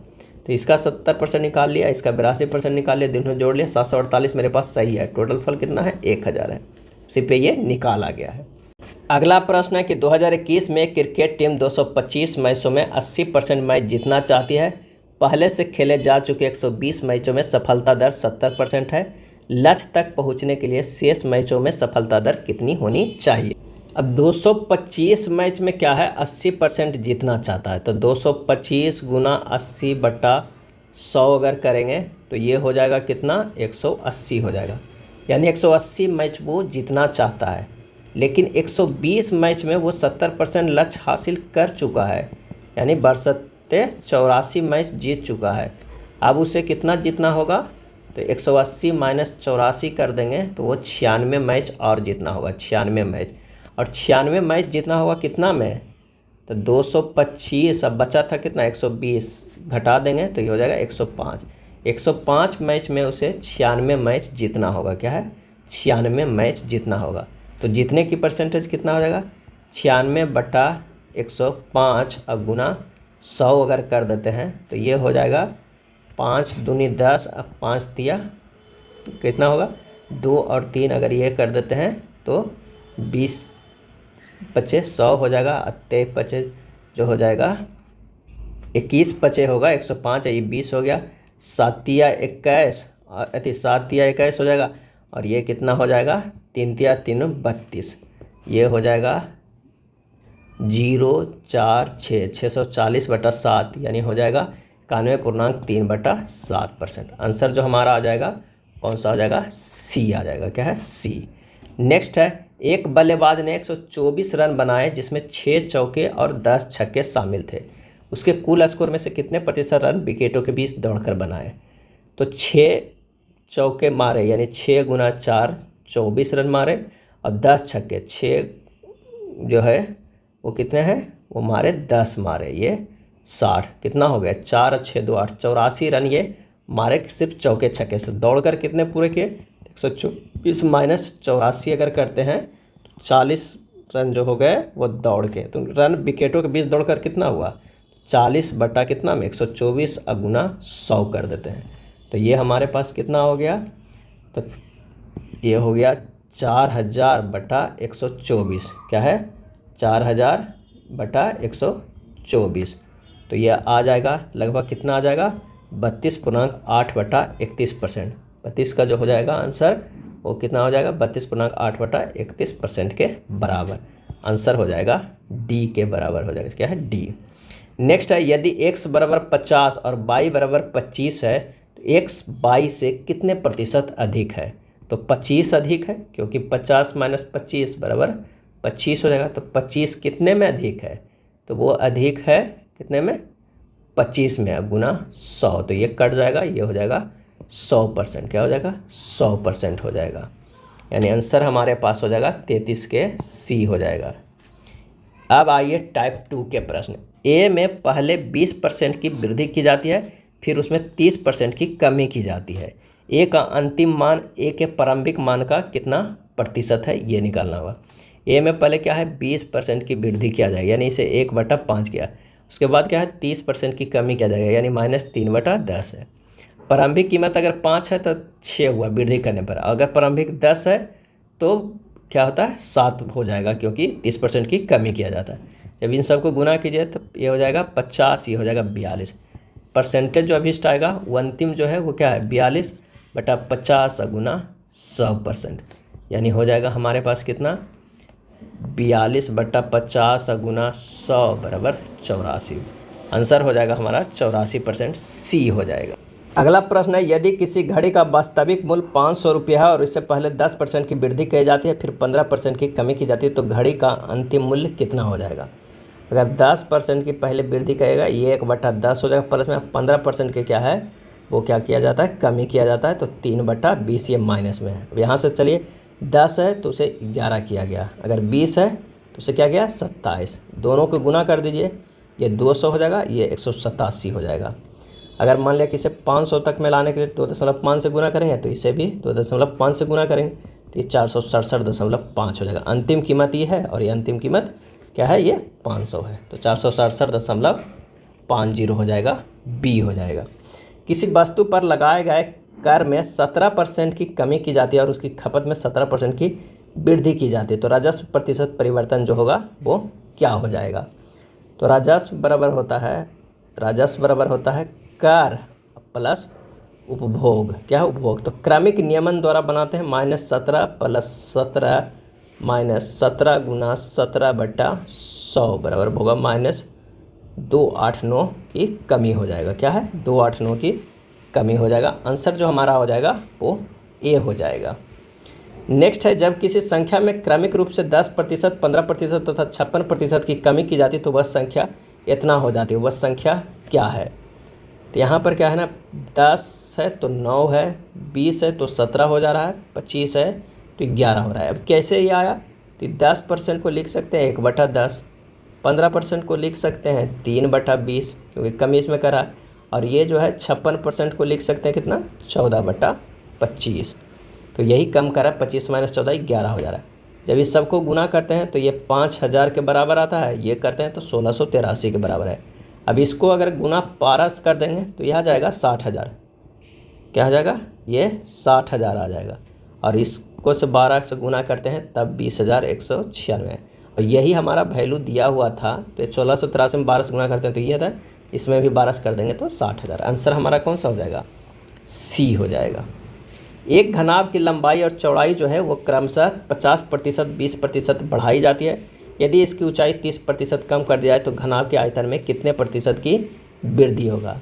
तो इसका 70% निकाल लिया, इसका 82% निकाल लिया, दोनों जोड़ लिया, 748 मेरे पास सही है। टोटल फल कितना है, 1000 है। इसी पे ये निकाला गया है। अगला प्रश्न है कि 2021 में क्रिकेट टीम 225 मैचों में 80% मैच जीतना चाहती है। पहले से खेले जा चुके 120 मैचों में सफलता दर 70% है। लक्ष्य तक पहुंचने के लिए शेष मैचों में सफलता दर कितनी होनी चाहिए। अब 225 मैच में क्या है, 80% जीतना चाहता है, तो 225 गुना 80/100 100 अगर करेंगे तो ये हो जाएगा कितना, 180 हो जाएगा। यानी 180 मैच वो जीतना चाहता है, लेकिन 120 मैच में वो 70% लक्ष्य हासिल कर चुका है, यानी बशर्ते 84 मैच जीत चुका है। अब उसे कितना जीतना होगा, तो 180 माइनस 84 कर देंगे तो वो 96 मैच और जीतना होगा, 96 मैच। और 96 मैच जीतना होगा कितना में, तो 225। अब बचा था कितना, 120, घटा देंगे तो ये हो जाएगा 105। 105 मैच में उसे 96 मैच जीतना होगा। क्या है, 96 मैच जीतना होगा। तो जीतने की परसेंटेज कितना हो जाएगा, 96/105 और गुना 100 अगर कर देते हैं तो ये हो जाएगा 5 दूनी 10, अब 5 तिया कितना होगा, 2 और 3 अगर ये कर देते हैं तो 20 बचे 100 हो जाएगा। 23 बचे जो हो जाएगा 21 बचे होगा, 105 है, ये 20 हो गया। 7 तिया 21 और 7 तिया 21 हो जाएगा। और ये कितना हो जाएगा, 3 तिया 3 32, ये हो जाएगा 046 640/7, यानी हो जाएगा 91.3/7%। आंसर जो हमारा आ जाएगा कौन सा हो जाएगा, सी आ जाएगा। क्या है, सी। नेक्स्ट है, एक बल्लेबाज ने 124 रन बनाए जिसमें 6 चौके और 10 छक्के शामिल थे। उसके कुल स्कोर में से कितने प्रतिशत रन विकेटों के बीच दौड़कर बनाए। तो 6 चौके मारे, यानी 6 गुना 4 24 रन मारे, और 10 छक्के, 6 जो है वो कितने हैं, वो मारे 10 मारे, ये 60, कितना हो गया, 4 और 6 2 8, 84 रन ये मारे सिर्फ चौके छक्के से। दौड़कर कितने पूरे किए, 124 माइनस 84 अगर करते हैं तो 40 रन जो हो गए वो दौड़ के। तो रन विकेटों के बीच दौड़कर कितना हुआ, 40 बटा कितना में 124 और गुना 100 कर देते हैं। तो ये हमारे पास कितना हो गया, तो ये हो गया 4000/124। क्या है, 4000/124। तो ये आ जाएगा लगभग कितना आ जाएगा, 32.8/31%। 32 का जो हो जाएगा आंसर वो कितना हो जाएगा, 32.8/31% के बराबर आंसर हो जाएगा, डी के बराबर हो जाएगा। क्या है, डी। नेक्स्ट है, यदि x बराबर 50 और y बराबर 25 है तो x y से कितने प्रतिशत अधिक है। तो 25 अधिक है, क्योंकि 50 माइनस 25 बराबर 25 हो जाएगा। तो 25 कितने में अधिक है, तो वो अधिक है कितने में, 25 में, गुना 100। तो ये कट जाएगा, ये हो जाएगा 100%। क्या हो जाएगा, 100% हो जाएगा। यानी आंसर हमारे पास हो जाएगा 33 के सी हो जाएगा। अब आइए टाइप 2 के प्रश्न। ए में पहले 20% की वृद्धि की जाती है, फिर उसमें 30% की कमी की जाती है। ए का अंतिम मान ए के प्रारंभिक मान का कितना प्रतिशत है, ये निकालना होगा। ए में पहले क्या है, 20% की वृद्धि किया जाएगा, यानी इसे 1/5 किया। उसके बाद क्या है, 30% की कमी किया जाएगा, यानी -3/10 है। प्रारंभिक कीमत अगर 5 है तो 6 हुआ वृद्धि करने पर। अगर प्रारंभिक 10 है तो क्या होता है, 7 हो जाएगा, क्योंकि 30% की कमी किया जाता है। जब इन सबको गुना कीजिए तो ये हो जाएगा 50, ये हो जाएगा 42। परसेंटेज जो अभिष्ट आएगा वो अंतिम जो है वो क्या है, 42/50 गुना 100%, यानी हो जाएगा हमारे पास कितना, 42/50 गुना 100 बराबर 84। आंसर हो जाएगा हमारा 84%, सी हो जाएगा। अगला प्रश्न है, यदि किसी घड़ी का वास्तविक मूल्य 500 रुपये है और इससे पहले 10% की वृद्धि की जाती है, फिर 15% की कमी की जाती है, तो घड़ी का अंतिम मूल्य कितना हो जाएगा। अगर 10% की पहले वृद्धि करेगा, ये 1/10 हो जाएगा, प्लस में 15% के क्या है वो क्या किया जाता है, कमी किया जाता है, तो 3/20 ये माइनस में है। अब यहाँ से चलिए 10 है तो उसे 11 किया गया, अगर 20 है तो उसे क्या गया, 27। दोनों को गुना कर दीजिए, ये 200 हो जाएगा, ये 187 हो जाएगा। अगर मान लिया कि इसे 500 तक में लाने के लिए 2.5 से गुना करेंगे, तो इसे भी 2.5 से गुना करेंगे तो ये 467.5 हो जाएगा। अंतिम कीमत ये है और ये अंतिम कीमत क्या है, ये 500 है, तो 467.50 हो जाएगा, बी हो जाएगा। किसी वस्तु पर लगाए गए कर में 17% की कमी की जाती है और उसकी खपत में 17% की वृद्धि की जाती है, तो राजस्व प्रतिशत परिवर्तन जो होगा वो क्या हो जाएगा। तो राजस्व बराबर होता है कर प्लस उपभोग। क्या है, उपभोग। तो क्रमिक नियमन द्वारा बनाते हैं, -17 + 17 -17 गुना 17/100 बराबर होगा 289 की कमी हो जाएगा। क्या है? 289 की कमी हो जाएगा। आंसर जो हमारा हो जाएगा वो ए हो जाएगा। नेक्स्ट है, जब किसी संख्या में क्रमिक रूप से 10%, 15% तथा 56% की कमी की जाती तो वह संख्या इतना हो जाती है। वह संख्या क्या है? तो यहाँ पर क्या है ना, 10 है तो 9 है, 20 है तो 17 हो जा रहा है, 25 है तो 11 हो रहा है। अब कैसे ये आया? तो 10% को लिख सकते हैं 1/10, 15% को लिख सकते हैं 3/20 क्योंकि कमी इसमें करा, और ये जो है 56% को लिख सकते हैं कितना, 14/25। तो यही कम करा, 25 - 14 11 हो जा रहा है। जब इस सबको गुना करते हैं तो ये 5000 के बराबर आता है, ये करते हैं तो 1683 के बराबर है। अब इसको अगर गुना 12 से कर देंगे तो यह आ जाएगा 60,000। क्या आ जाएगा? ये 60,000 आ जाएगा। और इसको से 12 से गुना करते हैं तब 20,196, और यही हमारा वैल्यू दिया हुआ था। तो 1683 में 12 से गुना करते हैं तो ये था, इसमें भी 12 से कर देंगे तो 60,000। आंसर हमारा कौन सा हो जाएगा? सी हो जाएगा। एक घनाभ की लंबाई और चौड़ाई जो है वो क्रमशः 50%, 20% बढ़ाई जाती है। यदि इसकी ऊंचाई 30% कम कर दिया जाए तो घनाभ के आयतन में कितने प्रतिशत की वृद्धि होगा?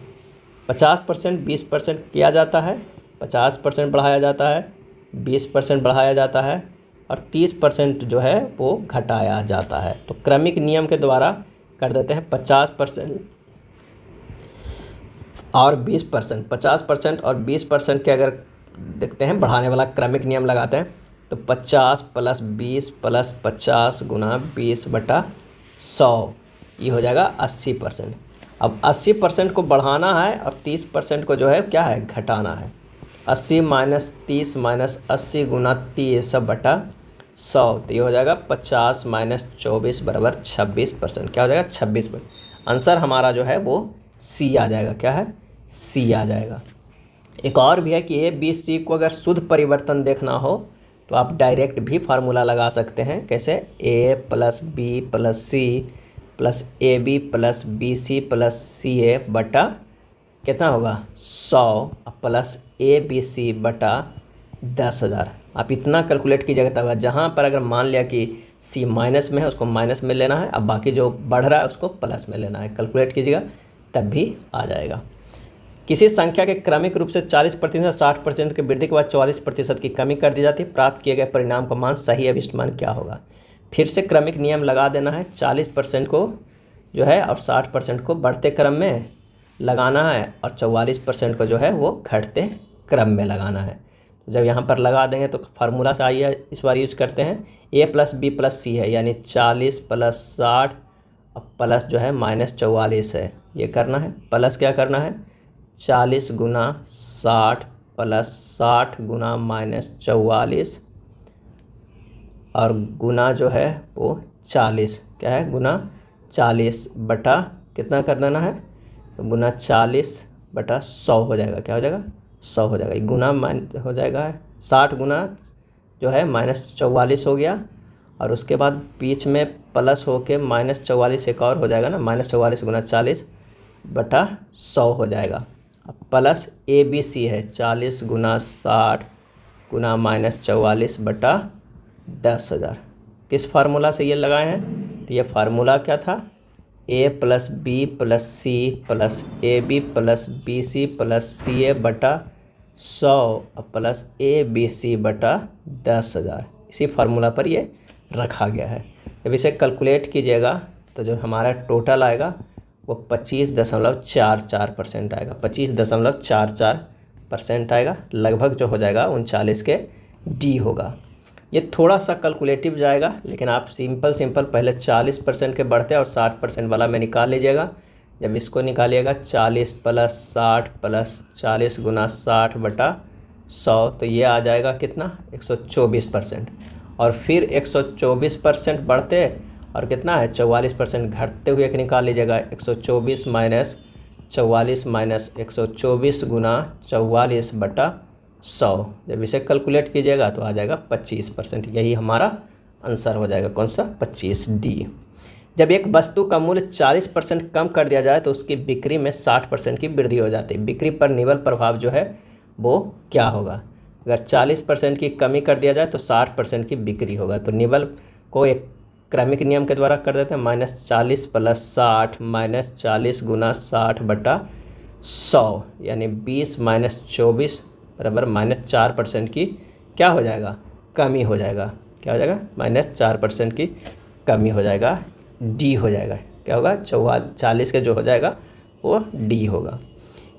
50%, 20% किया जाता है, 50% बढ़ाया जाता है, 20% बढ़ाया जाता है, और 30% जो है वो घटाया जाता है। तो क्रमिक नियम के द्वारा कर देते हैं 50% और 20%। 50% और 20% के अगर देखते हैं बढ़ाने वाला क्रमिक नियम लगाते हैं तो 50 + 20 + 50 × 20/100, ये हो जाएगा 80%। अब 80% को बढ़ाना है और 30% को जो है क्या है, घटाना है। 80 - 30 - 80 × 30/100, तो ये हो जाएगा 50 - 24 = 26%। क्या हो जाएगा? 26%। आंसर हमारा जो है वो सी आ जाएगा। क्या है? सी आ जाएगा। एक और भी है कि ए बी सी को अगर शुद्ध परिवर्तन देखना हो तो आप डायरेक्ट भी फार्मूला लगा सकते हैं। कैसे? ए + बी + सी + AB + BC + CA बटा कितना होगा, 100 + ABC बटा 10,000। आप इतना कैलकुलेट कीजिएगा तब जहाँ पर अगर मान लिया कि C माइनस में है उसको माइनस में लेना है, अब बाकी जो बढ़ रहा है उसको प्लस में लेना है। कैलकुलेट कीजिएगा तब भी आ जाएगा। किसी संख्या के क्रमिक रूप से 40%, 60% की वृद्धि के बाद 44% की कमी कर दी जाती है। प्राप्त किए गए परिणाम का मान, सही अभिष्ट मान क्या होगा? फिर से क्रमिक नियम लगा देना है। 40% को जो है और 60% को बढ़ते क्रम में लगाना है और 44% को जो है वो घटते क्रम में लगाना है। तो जब यहाँ पर लगा देंगे तो फार्मूला से आइए इस बार यूज करते हैं। A + B + C है, यानी 40 + 60 और प्लस जो है -44 है। ये करना है, प्लस क्या करना है, 40 × 60 + 60 × -44 और गुना जो है वो 40, क्या है, गुना 40 बटा कितना कर देना है, तो गुना 40/100 हो जाएगा। क्या हो जाएगा, 100 हो जाएगा। गुना हो जाएगा 60 गुना जो है -44 हो गया, और उसके बाद बीच में प्लस होके -44 एक और हो जाएगा ना, -44 × 40/100 हो जाएगा। अब प्लस ABC है 40 × 60 गुना -44/10,000। किस फार्मूला से ये लगाए हैं, तो ये फार्मूला क्या था, A + B + C + AB + BC + CA बटा 100 प्लस ABC बटा 10,000। इसी फार्मूला पर ये रखा गया है। जब इसे कैलकुलेट कीजिएगा तो जो हमारा टोटल आएगा वो 25.44% आएगा। 25.44% आएगा, लगभग जो हो जाएगा 39 के D होगा। ये थोड़ा सा कैलकुलेटिव जाएगा, लेकिन आप सिंपल पहले 40% के बढ़ते और 60% वाला में निकाल लीजिएगा। जब इसको निकालिएगा 40 + 60 + 40 × 60/100, तो ये आ जाएगा कितना, 124%। और फिर 124% बढ़ते और कितना है 44% घटते हुए एक निकाल लीजिएगा। 124 - 44 - 124 गुना 44/100। जब इसे कैलकुलेट कीजिएगा तो आ जाएगा 25%। यही हमारा आंसर हो जाएगा, कौन सा, 25D। जब एक वस्तु का मूल्य 40% कम कर दिया जाए तो उसकी बिक्री में 60% की वृद्धि हो जाती है। बिक्री पर निवल प्रभाव जो है वो क्या होगा, अगर 40% की कमी कर दिया जाए तो 60% की बिक्री होगा। तो निवल को एक क्रमिक नियम के द्वारा कर देते हैं। -40 + 60 -40 × 60 बटा 100 यानी 20 - 24 बराबर -4% की क्या हो जाएगा, कमी हो जाएगा। क्या हो जाएगा, -4% की कमी हो जाएगा, डी हो जाएगा। क्या होगा, 40 के जो हो जाएगा वो डी होगा।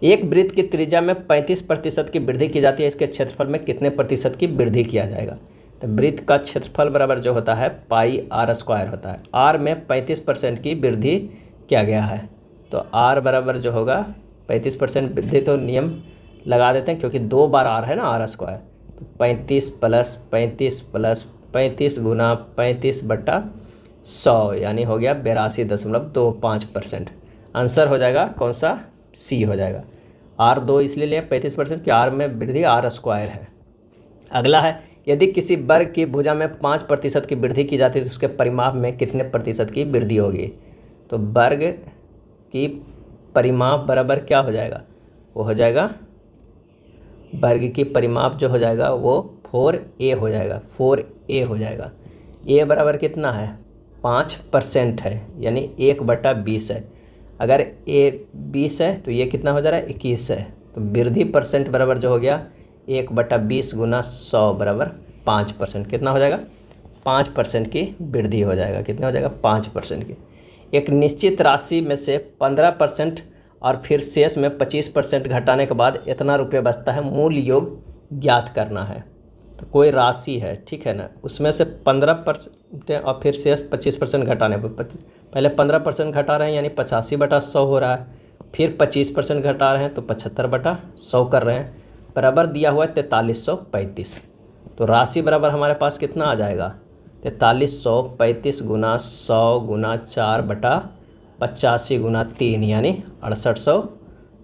एक वृत्त की त्रिज्या में 35% की वृद्धि की जाती है, इसके क्षेत्रफल में कितने प्रतिशत की वृद्धि किया जाएगा। तो वृत्त का क्षेत्रफल बराबर जो होता है πr² होता है। r में 35% की वृद्धि किया गया है, तो r बराबर जो होगा 35% वृद्धि, तो नियम लगा देते हैं क्योंकि 2 बार r है ना, r²। तो 35 + 35 + 35 गुना 35 बटा 100 यानी हो गया 82.25%। आंसर हो जाएगा कौन सा, सी हो जाएगा। R2 इसलिए लिया 35% कि r में वृद्धि r² है। अगला है, यदि किसी वर्ग की भुजा में 5% की वृद्धि की जाती है तो उसके परिमाप में कितने प्रतिशत की वृद्धि होगी। तो वर्ग की परिमाप बराबर क्या हो जाएगा, वो हो जाएगा, वर्ग की परिमाप जो हो जाएगा वो 4a हो जाएगा, 4a हो जाएगा। a बराबर कितना है, 5% है यानी 1/20 है। अगर a 20 है तो ये कितना हो जा रहा है, 21 है। तो वृद्धि परसेंट बराबर जो हो गया 1/20 × 100 बराबर 5%। कितना हो जाएगा, 5% की वृद्धि हो जाएगा। कितना हो जाएगा, 5% की। एक निश्चित राशि में से 15% और फिर शेष में 25% घटाने के बाद इतना रुपये बचता है, मूल योग ज्ञात करना है। तो कोई राशि है, ठीक है ना, उसमें से 15% और फिर शेष 25% घटाने पर, पहले 15% घटा रहे हैं यानी 85/100 हो रहा है, फिर 25% घटा रहे हैं तो 75/100 कर रहे हैं, बराबर दिया हुआ है 4335। तो राशि बराबर हमारे पास कितना आ जाएगा, 4335 × 100 × 4 बटा 85 × 3 यानी 6800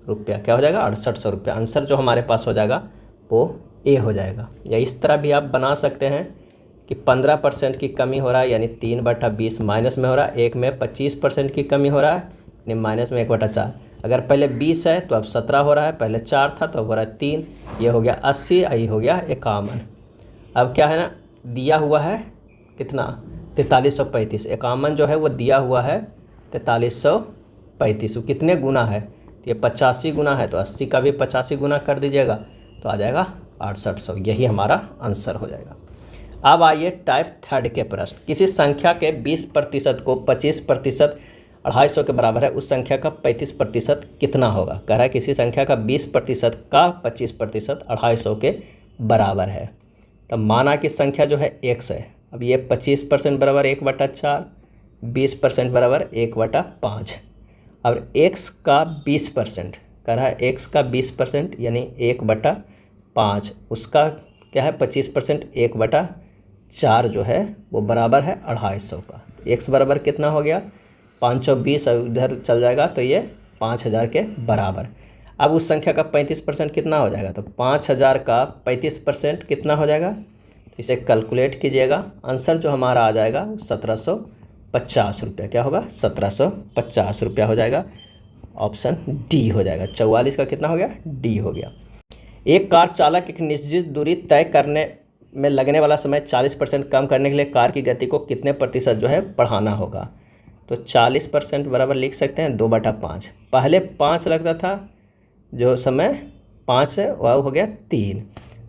रुपया। क्या हो जाएगा, 6800 रुपया। आंसर जो हमारे पास हो जाएगा वो ए हो जाएगा। या इस तरह भी आप बना सकते हैं कि 15% की कमी हो रहा है यानी 3/20 माइनस में हो रहा है, एक में 25% की कमी हो रहा है यानी माइनस में 1/4। अगर पहले 20 है तो अब 17 हो रहा है, पहले 4 था तो अब हो रहा है 3, ये हो गया 80, ये हो गया 51। अब क्या है ना, दिया हुआ है कितना, 4335। 51 जो है वो दिया हुआ है 4335, कितने गुना है, तो ये 85 गुना है, तो 80 का भी 85 गुना कर दीजिएगा तो आ जाएगा 6800। यही हमारा आंसर हो जाएगा। अब आइए टाइप 3 के प्रश्न। किसी संख्या के 20% को 25% 250 के बराबर है, उस संख्या का 35% कितना होगा। कह रहा है किसी संख्या का 20% का 25% 250 के बराबर है। तब माना कि संख्या जो है x है। अब ये 25% बराबर 1/4, 20% बराबर 1/5। अब x का 20% कह रहा है, x का 20% यानी 1/5, उसका क्या है 25% 1/4 जो है वो बराबर है 250 का। x बराबर कितना हो गया, 520, उधर चल जाएगा तो ये 5000 के बराबर। अब उस संख्या का 35% कितना हो जाएगा, तो 5000 का 35% कितना हो जाएगा, तो इसे कैलकुलेट कीजिएगा। आंसर जो हमारा आ जाएगा 1750 रुपया। क्या होगा, 1750 रुपया हो जाएगा। ऑप्शन डी हो जाएगा। 44 का कितना हो गया, डी हो गया। एक कार चालक एक निश्चित दूरी तय करने में लगने वाला समय 40% कम करने के लिए कार की गति को कितने प्रतिशत जो है बढ़ाना होगा। तो 40% बराबर लिख सकते हैं 2/5। पहले 5 लगता था, जो समय 5 से वह हो गया 3,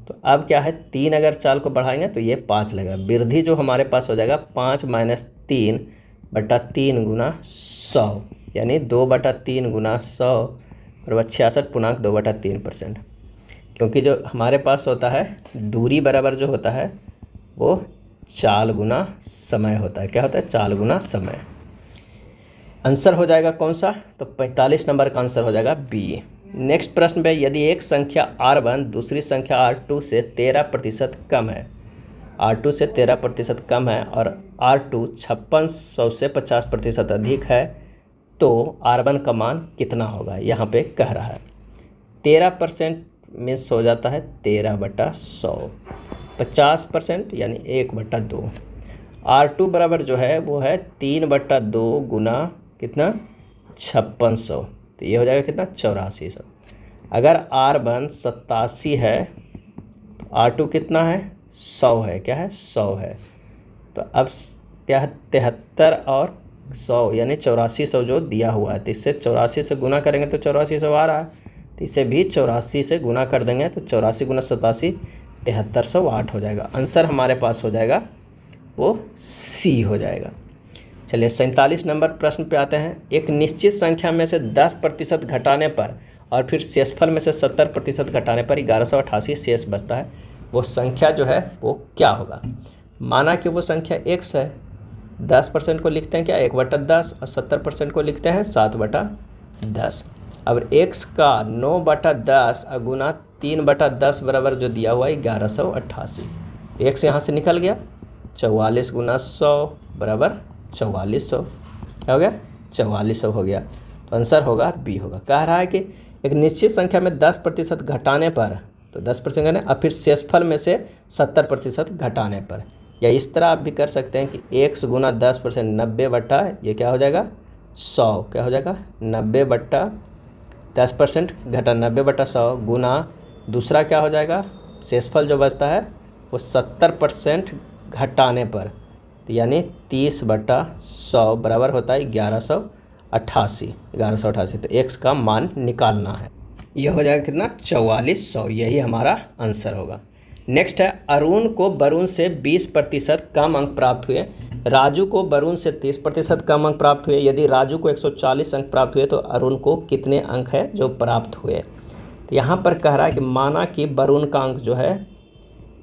तो अब क्या है 3 अगर चाल को बढ़ाएंगे तो ये 5 लगेगा। वृद्धि जो हमारे पास हो जाएगा 5 - 3/3 × 100 यानी 2/3 × 100 बराबर 66.2/3%। क्योंकि जो हमारे पास होता है दूरी बराबर जो होता है वो चाल गुना समय होता है। क्या होता है, चाल गुना समय। आंसर हो जाएगा कौन सा, तो 45 नंबर का आंसर हो जाएगा बी। नेक्स्ट प्रश्न पे, यदि एक संख्या R1 दूसरी संख्या R2 से 13% कम है, R2 से 13% कम है और R2 5600 से 50% अधिक है, तो R1 का मान कितना होगा। यहाँ पे कह रहा है 13% मिस हो जाता है 13/100, 50% यानी 1/2। R2 बराबर जो है वो है 3/2 गुना कितना 5600, तो ये हो जाएगा कितना 8400। अगर R1 87 है तो R2 कितना है 100 है। क्या है 100 है। तो अब क्या है 73 और 100 यानी 8400 जो दिया हुआ है, तो इससे 84 से गुना करेंगे तो 8400 आ रहा है, तो इसे भी 84 से गुना कर देंगे तो 84 गुना 87 7308 हो जाएगा। आंसर हमारे पास हो जाएगा वो सी हो जाएगा। चलिए 47 नंबर प्रश्न पे आते हैं। एक निश्चित संख्या में से 10% घटाने पर और फिर शेषफल में से 70% घटाने पर 1188 शेष बचता है, वो संख्या जो है वो क्या होगा। माना कि वो संख्या x है, 10% को लिखते हैं क्या 1/10 और 70% को लिखते हैं 7/10। अब x का 9/10 और गुना 3/10 बराबर जो दिया हुआ है 1188, x यहाँ से निकल गया, 44 गुना 100 बराबर 4400, क्या हो गया 4400 हो गया। तो आंसर होगा बी होगा। कह रहा है कि एक निश्चित संख्या में 10% घटाने पर, तो 10% घटाने और फिर शेषफल में से 70% घटाने पर, या इस तरह आप भी कर सकते हैं कि x गुना 10% 90 बट्टा ये क्या हो जाएगा 100, क्या हो जाएगा 90/10% घटा 90/100 गुना दूसरा क्या हो जाएगा शेषफल जो बचता है वो 70% घटाने पर, तो यानी 30/100 बराबर होता है 1188। तो x का मान निकालना है, ये हो जाएगा कितना 4400, यही हमारा आंसर होगा। नेक्स्ट है अरुण को वरुण से 20% कम अंक प्राप्त हुए, राजू को वरुण से 30% कम अंक प्राप्त हुए। यदि राजू को 140 अंक प्राप्त हुए तो अरुण को कितने अंक है जो प्राप्त हुए। तो यहाँ पर कह रहा है कि माना कि वरुण का अंक जो है,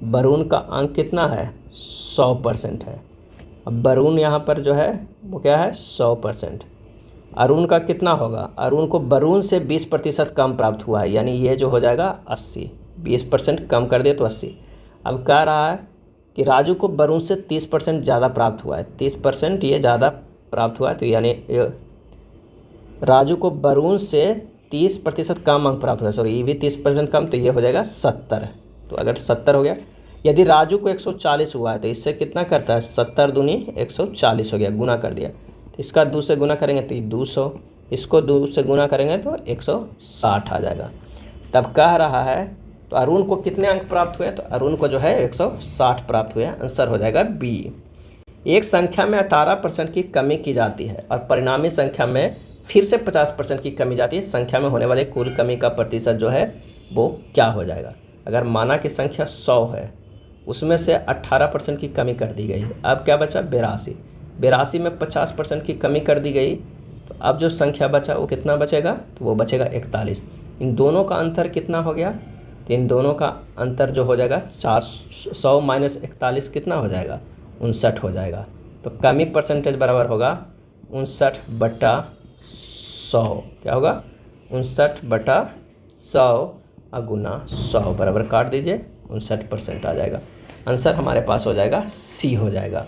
वरुण का अंक कितना है 100% है। अब वरुण यहाँ पर जो है वो क्या है 100%, अरुण का कितना होगा, अरुण को वरुण से 20% कम प्राप्त हुआ है, यानी ये जो हो जाएगा 80, 20% कम कर दिए तो 80। अब कह रहा है कि राजू को वरुण से 30% ज़्यादा प्राप्त हुआ है, 30% ये ज़्यादा प्राप्त हुआ है, तो यानी राजू को वरुण से 30% कम अंक प्राप्त हुआ है, सॉरी ये भी 30% कम, तो ये हो जाएगा 70। तो अगर 70 हो गया, यदि राजू को 140 हुआ है तो इससे कितना करता है 70 दूनी 140 हो गया, गुना कर दिया, तो इसका 2 से गुना करेंगे तो ये 200, इसको 2 से गुना करेंगे तो 160 आ जाएगा। तब कह रहा है तो अरुण को कितने अंक प्राप्त हुए, तो अरुण को जो है 160 प्राप्त हुए, आंसर हो जाएगा बी। एक संख्या में 18% की कमी की जाती है और परिणामी संख्या में फिर से 50% की कमी जाती है, संख्या में होने वाले कुल कमी का प्रतिशत जो है वो क्या हो जाएगा। अगर माना कि संख्या 100 है, उसमें से 18% की कमी कर दी गई है, अब क्या बचा 82 में 50% की कमी कर दी गई, तो अब जो संख्या बचा वो कितना बचेगा, तो वो बचेगा 41। इन दोनों का अंतर कितना हो गया, तो इन दोनों का अंतर जो हो जाएगा 100 माइनस 41 कितना हो जाएगा 59 हो जाएगा। तो कमी परसेंटेज बराबर होगा 59/100, क्या होगा 59/100 और गुना 100 बराबर काट दीजिए 59% आ जाएगा। आंसर हमारे पास हो जाएगा सी हो जाएगा।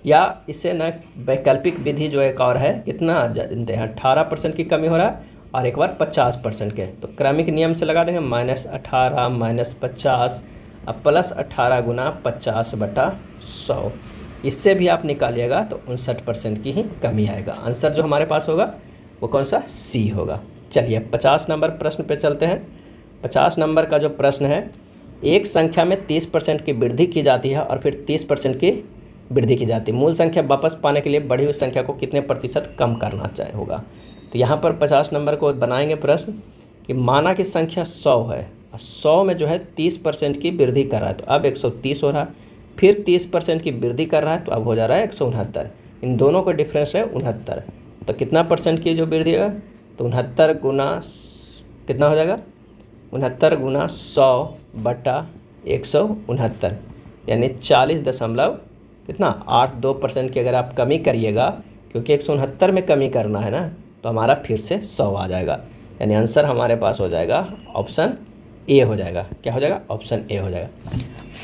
या इससे न वैकल्पिक विधि जो एक और है, कितना जानते हैं 18% की कमी हो रहा है और एक बार 50% के, तो क्रमिक नियम से लगा देंगे -18 -50 अब +18 गुना 50/100, इससे भी आप निकालिएगा तो 59% की ही कमी आएगा। आंसर जो हमारे पास होगा वो कौन सा सी होगा। चलिए 50 नंबर प्रश्न पे चलते हैं। 50 नंबर का जो प्रश्न है, एक संख्या में 30% की वृद्धि की जाती है और फिर 30% की वृद्धि की जाती है, मूल संख्या वापस पाने के लिए बढ़ी हुई संख्या को कितने प्रतिशत कम करना चाहिए होगा। तो यहाँ पर 50 नंबर को बनाएंगे प्रश्न कि माना कि संख्या 100 है और 100 में जो है 30% की वृद्धि कर रहा है, तो अब 130 हो रहा है, फिर 30% की वृद्धि कर रहा है तो अब हो जा रहा है 169। इन दोनों का डिफरेंस है 69, तो कितना परसेंट की जो वृद्धि है, तो 69 गुना कितना हो जाएगा 69 गुना 100/169, यानी 40.82% की अगर आप कमी करिएगा, क्योंकि 169 में कमी करना है ना, तो हमारा फिर से 100 आ जाएगा, यानी आंसर हमारे पास हो जाएगा ऑप्शन ए हो जाएगा। क्या हो जाएगा ऑप्शन ए हो जाएगा।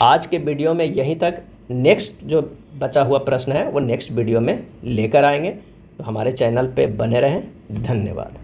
आज के वीडियो में यहीं तक, नेक्स्ट जो बचा हुआ प्रश्न है वो नेक्स्ट वीडियो में लेकर आएंगे, तो हमारे चैनल पे बने रहें। धन्यवाद।